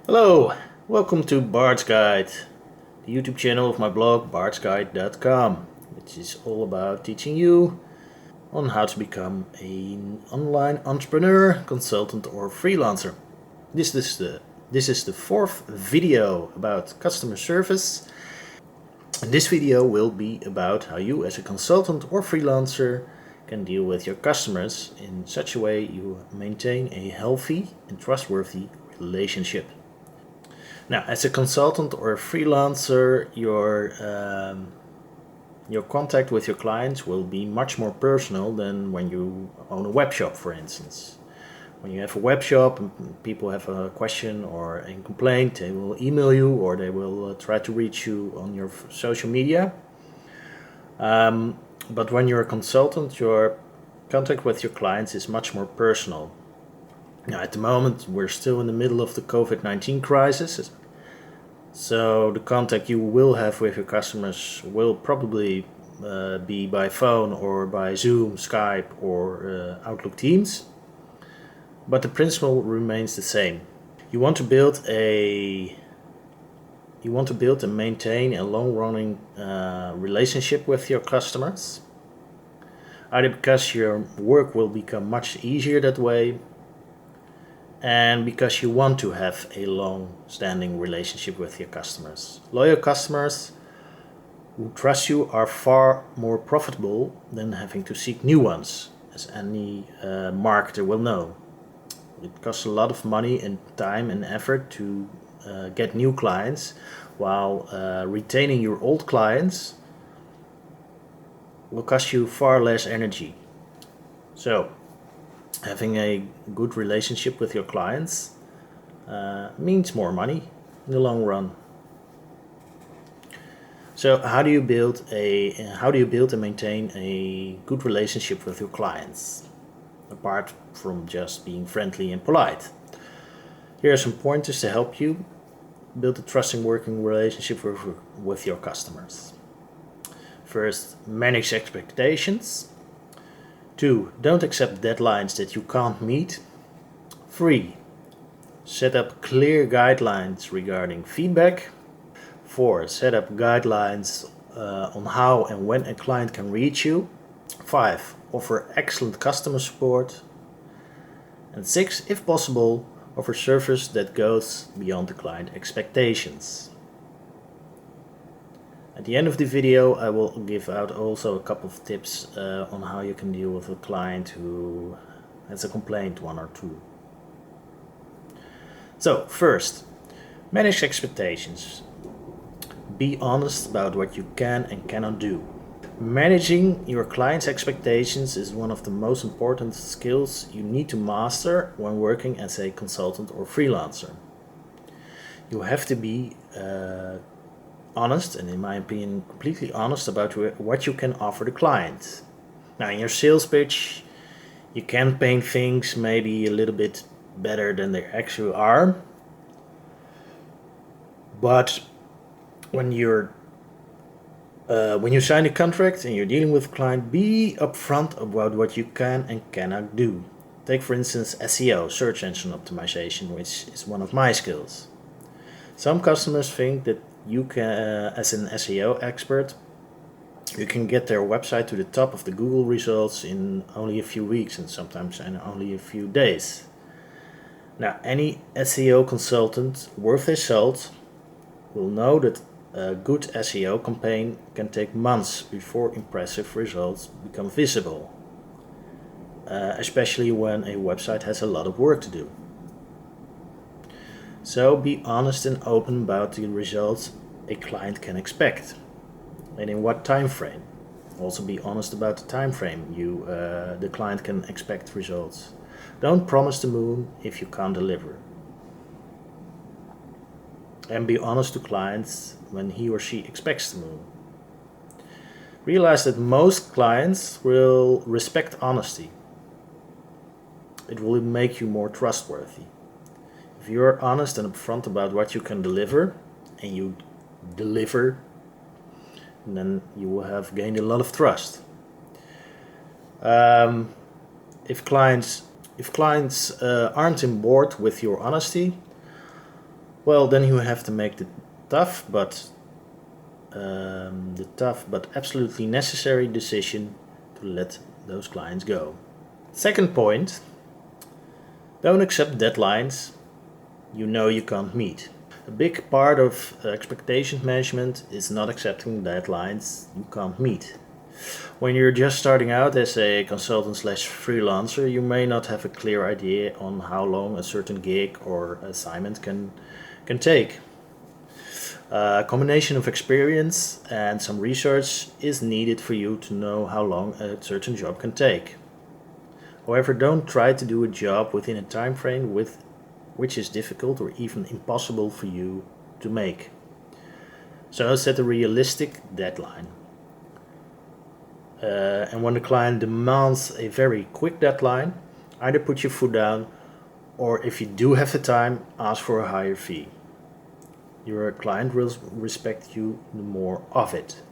Hello, welcome to Bard's Guide, the YouTube channel of my blog bardsguide.com, which is all about teaching you on how to become an online entrepreneur, consultant or freelancer. This is the fourth video about customer service, and this video will be about how you as a consultant or freelancer can deal with your customers in such a way you maintain a healthy and trustworthy relationship. Now, as a consultant or a freelancer, your contact with your clients will be much more personal than when you own a web shop, for instance. When you have a web shop and people have a question or a complaint, they will email you or they will try to reach you on your social media. But when you're a consultant, your contact with your clients is much more personal. Now, at the moment, we're still in the middle of the COVID-19 crisis. So the contact you will have with your customers will probably be by phone or by Zoom, Skype or Outlook Teams. But the principle remains the same. You want to build and maintain a long-running relationship with your customers. Either because your work will become much easier that way, and because you want to have a long-standing relationship with your customers. Loyal customers who trust you are far more profitable than having to seek new ones, as any marketer will know. It costs a lot of money and time and effort to get new clients, while retaining your old clients will cost you far less energy. So, having a good relationship with your clients means more money in the long run. So how do you build and maintain a good relationship with your clients, apart from just being friendly and polite? Here are some pointers to help you build a trusting working relationship with your customers. First, manage expectations. 2. Don't accept deadlines that you can't meet. 3. Set up clear guidelines regarding feedback. 4. Set up guidelines on how and when a client can reach you. 5. Offer excellent customer support. And 6. If possible, offer service that goes beyond the client expectations. At the end of the video, I will give out also a couple of tips on how you can deal with a client who has a complaint, one or two. So, first, manage expectations. Be honest about what you can and cannot do. Managing your client's expectations is one of the most important skills you need to master when working as a consultant or freelancer. You have to be honest, and in my opinion completely honest, about what you can offer the client. Now, in your sales pitch, you can paint things maybe a little bit better than they actually are, but when you sign a contract and you're dealing with a client, be upfront about what you can and cannot do. Take, for instance, SEO, search engine optimization, which is one of my skills. Some customers think that you can, as an SEO expert, you can get their website to the top of the Google results in only a few weeks and sometimes in only a few days. Now, any SEO consultant worth his salt will know that a good SEO campaign can take months before impressive results become visible, especially when a website has a lot of work to do. So be honest and open about the results a client can expect and in what time frame. Also be honest about the time frame the client can expect results. Don't promise the moon if you can't deliver. And be honest to clients when he or she expects the moon. Realize that most clients will respect honesty. It will make you more trustworthy. If you are honest and upfront about what you can deliver, and you deliver, then you will have gained a lot of trust. If clients aren't on board with your honesty, well, then you have to make the tough but absolutely necessary decision to let those clients go. Second point, don't accept deadlines you know you can't meet. A big part of expectation management is not accepting deadlines you can't meet. When you're just starting out as a consultant slash freelancer, you may not have a clear idea on how long a certain gig or assignment can take. A combination of experience and some research is needed for you to know how long a certain job can take. However, don't try to do a job within a time frame which is difficult or even impossible for you to make. So set a realistic deadline. And when the client demands a very quick deadline, either put your foot down, or if you do have the time, ask for a higher fee. Your client will respect you the more of it.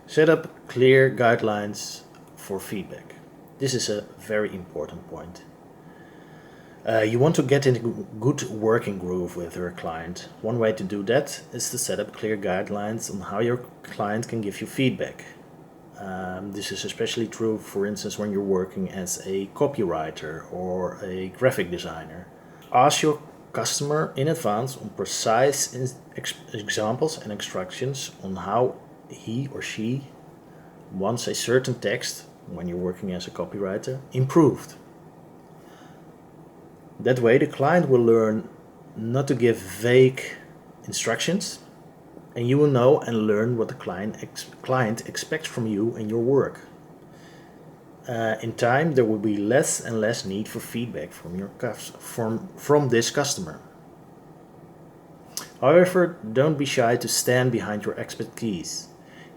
Set up clear guidelines for feedback. This is a very important point. You want to get in a good working groove with your client. One way to do that is to set up clear guidelines on how your client can give you feedback. This is especially true, for instance, when you're working as a copywriter or a graphic designer. Ask your customer in advance on precise examples and instructions on how he or she wants a certain text, when you're working as a copywriter, improved. That way the client will learn not to give vague instructions, and you will know and learn what the client expects from you and your work. In time, there will be less and less need for feedback from this customer. However, don't be shy to stand behind your expertise.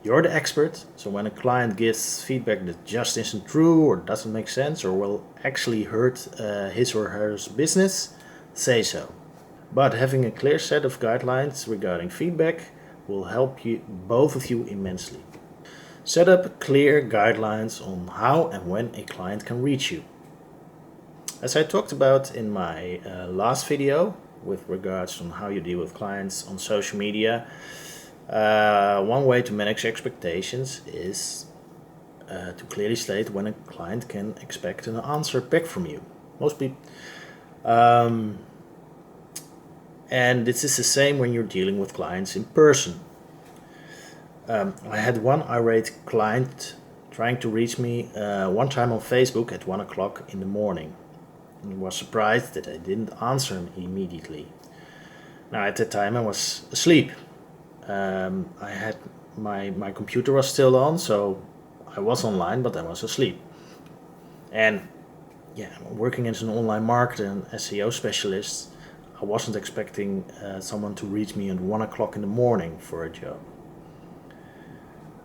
You're the expert, so when a client gives feedback that just isn't true or doesn't make sense or will actually hurt his or her business, say so. But having a clear set of guidelines regarding feedback will help you, both of you, immensely. Set up clear guidelines on how and when a client can reach you. As I talked about in my last video with regards on how you deal with clients on social media, one way to manage expectations is to clearly state when a client can expect an answer back from you. Most people, and this is the same when you're dealing with clients in person. I had one irate client trying to reach me one time on Facebook at 1 o'clock in the morning. He was surprised that I didn't answer him immediately. Now at that time I was asleep. I had my computer was still on, so I was online, but I was asleep. And yeah, working as an online marketer and SEO specialist, I wasn't expecting someone to reach me at 1 o'clock in the morning for a job.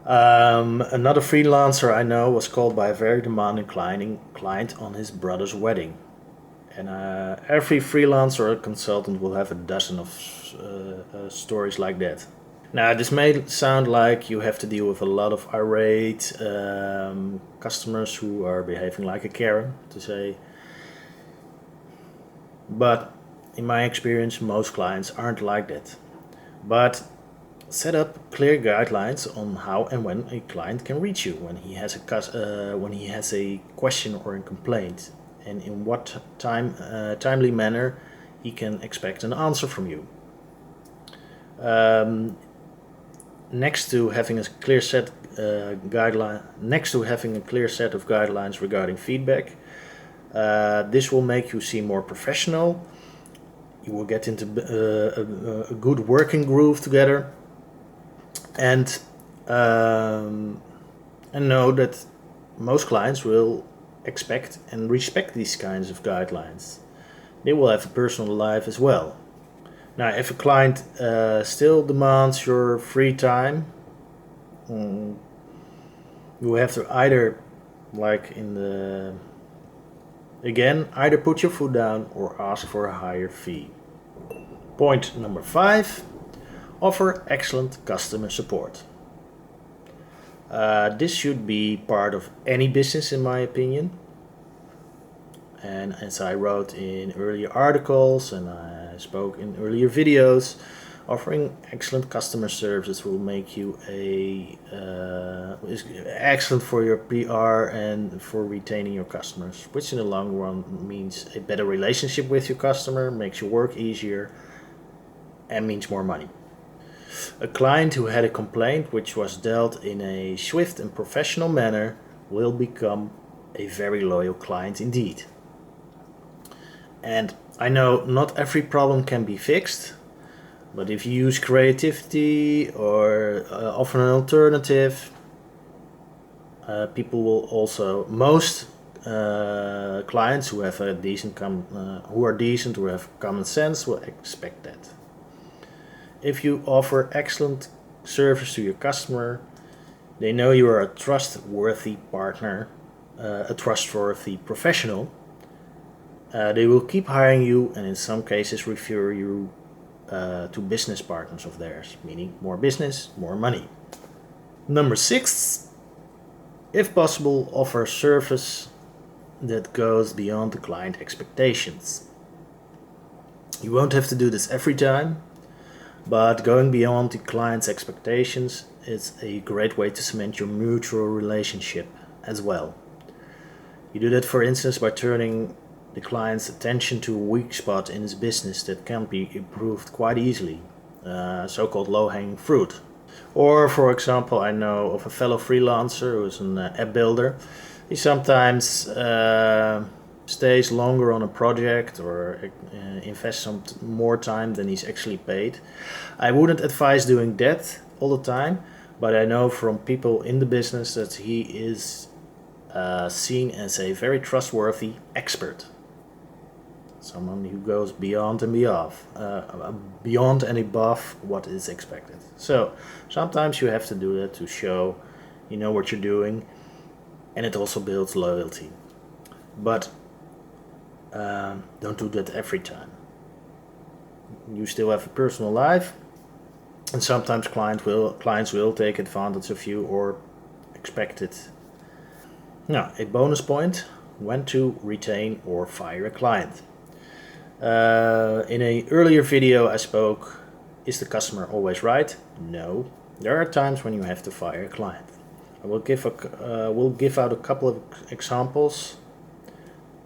Another freelancer I know was called by a very demanding client on his brother's wedding. And every freelancer or consultant will have a dozen of stories like that. Now, this may sound like you have to deal with a lot of irate customers who are behaving like a Karen, to say. But in my experience, most clients aren't like that. But set up clear guidelines on how and when a client can reach you when he has a question or a complaint, and in what timely manner he can expect an answer from you. Next to having a clear set of guidelines regarding feedback, this will make you seem more professional. You will get into a good working groove together, and know that most clients will expect and respect these kinds of guidelines. They will have a personal life as well. Now, if a client still demands your free time, you have to either, either put your foot down or ask for a higher fee. Point number 5, offer excellent customer support. This should be part of any business, in my opinion. And as I wrote in earlier articles, and I spoke in earlier videos, offering excellent customer service will make you is excellent for your PR and for retaining your customers, which in the long run means a better relationship with your customer, makes your work easier, and means more money. A client who had a complaint which was dealt in a swift and professional manner will become a very loyal client indeed. And I know not every problem can be fixed, but if you use creativity or offer an alternative, people will also, most clients who have a decent who are decent, who have common sense, will expect that. If you offer excellent service to your customer, they know you are a trustworthy partner, a trustworthy professional. They will keep hiring you and in some cases refer you to business partners of theirs, meaning more business, more money. Number 6, if possible, offer service that goes beyond the client expectations. You won't have to do this every time, but going beyond the client's expectations is a great way to cement your mutual relationship as well. You do that, for instance, by turning the client's attention to a weak spot in his business that can be improved quite easily, so-called low-hanging fruit. Or, for example, I know of a fellow freelancer who is an app builder. He sometimes stays longer on a project or invests some more time than he's actually paid. I wouldn't advise doing that all the time, but I know from people in the business that he is seen as a very trustworthy expert. Someone who goes beyond and above what is expected. So sometimes you have to do that to show you know what you're doing, and it also builds loyalty. But don't do that every time. You still have a personal life, and sometimes clients will take advantage of you or expect it. Now, a bonus point: when to retain or fire a client. In an earlier video I spoke, is the customer always right? No. There are times when you have to fire a client. I will give out a couple of examples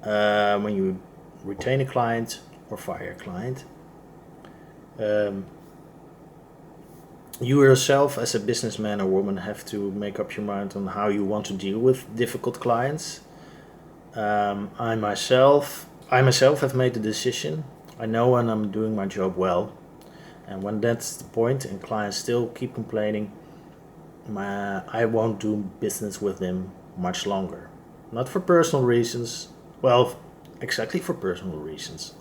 when you retain a client or fire a client. You yourself as a businessman or woman have to make up your mind on how you want to deal with difficult clients. I myself have made the decision. I know when I'm doing my job well, and when that's the point and clients still keep complaining, I won't do business with them much longer. Not for personal reasons. Well, exactly for personal reasons.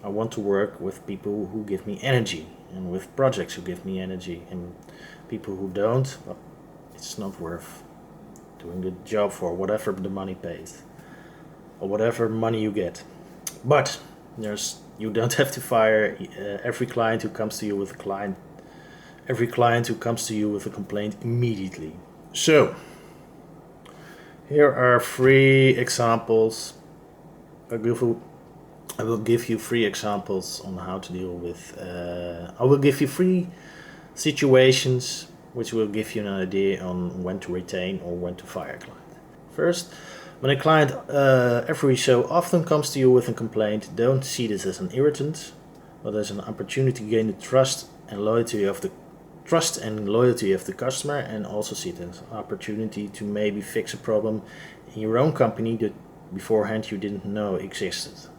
I want to work with people who give me energy, and with projects who give me energy, and people who don't, well, it's not worth doing the job for, whatever the money pays or whatever money you get. But you don't have to fire every client who comes to you with a complaint immediately. So here are 3 examples. I will give you 3 examples on how to deal with. I will give you 3 situations which will give you an idea on when to retain or when to fire a client. First, when a client every so often comes to you with a complaint, don't see this as an irritant, but as an opportunity to gain the trust and loyalty of the customer, and also see it as an opportunity to maybe fix a problem in your own company that beforehand you didn't know existed.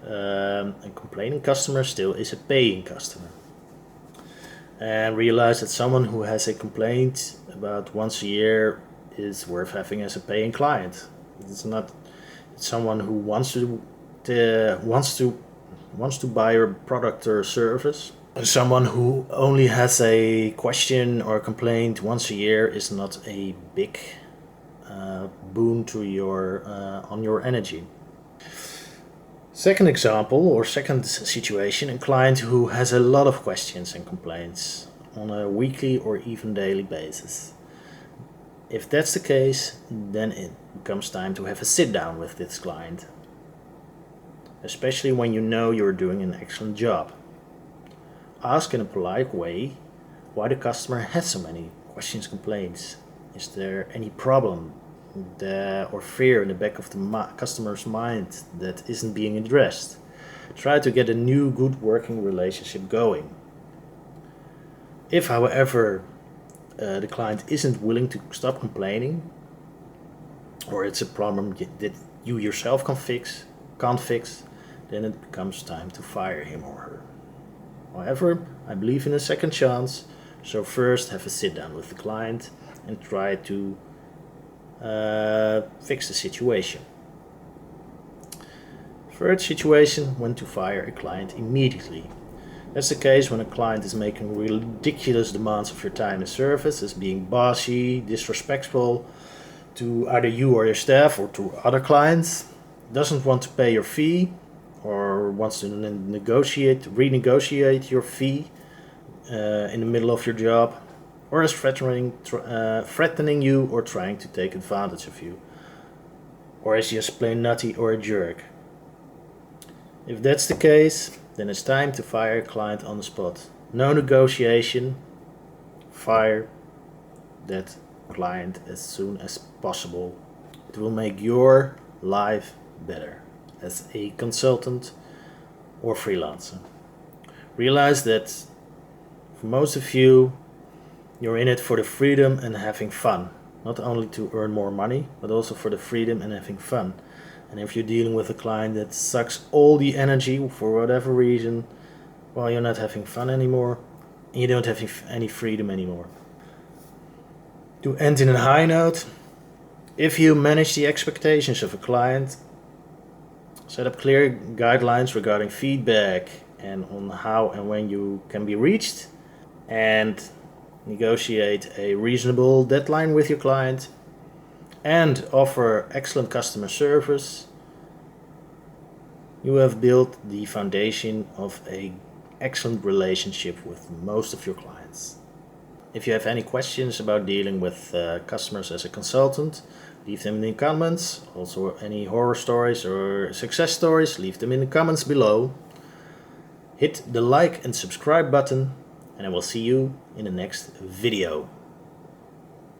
A complaining customer still is a paying customer. And realize that someone who has a complaint about once a year is worth having as a paying client. It's someone who wants to buy your product or service. Someone who only has a question or a complaint once a year is not a big boon to on your energy. Second example, or second situation, a client who has a lot of questions and complaints on a weekly or even daily basis. If that's the case, then it becomes time to have a sit down with this client. especially when you know you're doing an excellent job. Ask in a polite way why the customer has so many questions, complaints. Is there any problem or fear in the back of the customer's mind that isn't being addressed? Try to get a new good working relationship going. If, however, the client isn't willing to stop complaining, or it's a problem that you yourself can't fix, then it becomes time to fire him or her. However, I believe in a second chance, so first have a sit down with the client and try to fix the situation. Third situation, when to fire a client immediately. That's the case when a client is making ridiculous demands of your time and service, as being bossy, disrespectful to either you or your staff or to other clients, doesn't want to pay your fee, or wants to renegotiate your fee in the middle of your job, or is threatening you or trying to take advantage of you, or is just plain nutty or a jerk. If that's the case, then it's time to fire a client on the spot. No negotiation. Fire that client as soon as possible. It will make your life better as a consultant or freelancer. Realize that for most of you, you're in it for the freedom and having fun. Not only to earn more money, but also for the freedom and having fun. And if you're dealing with a client that sucks all the energy for whatever reason, well, you're not having fun anymore, and you don't have any freedom anymore. To end in a high note, if you manage the expectations of a client, set up clear guidelines regarding feedback and on how and when you can be reached, and negotiate a reasonable deadline with your client, and offer excellent customer service, you have built the foundation of an excellent relationship with most of your clients. If you have any questions about dealing with customers as a consultant, leave them in the comments. Also, any horror stories or success stories, leave them in the comments below. Hit the like and subscribe button, and I will see you in the next video.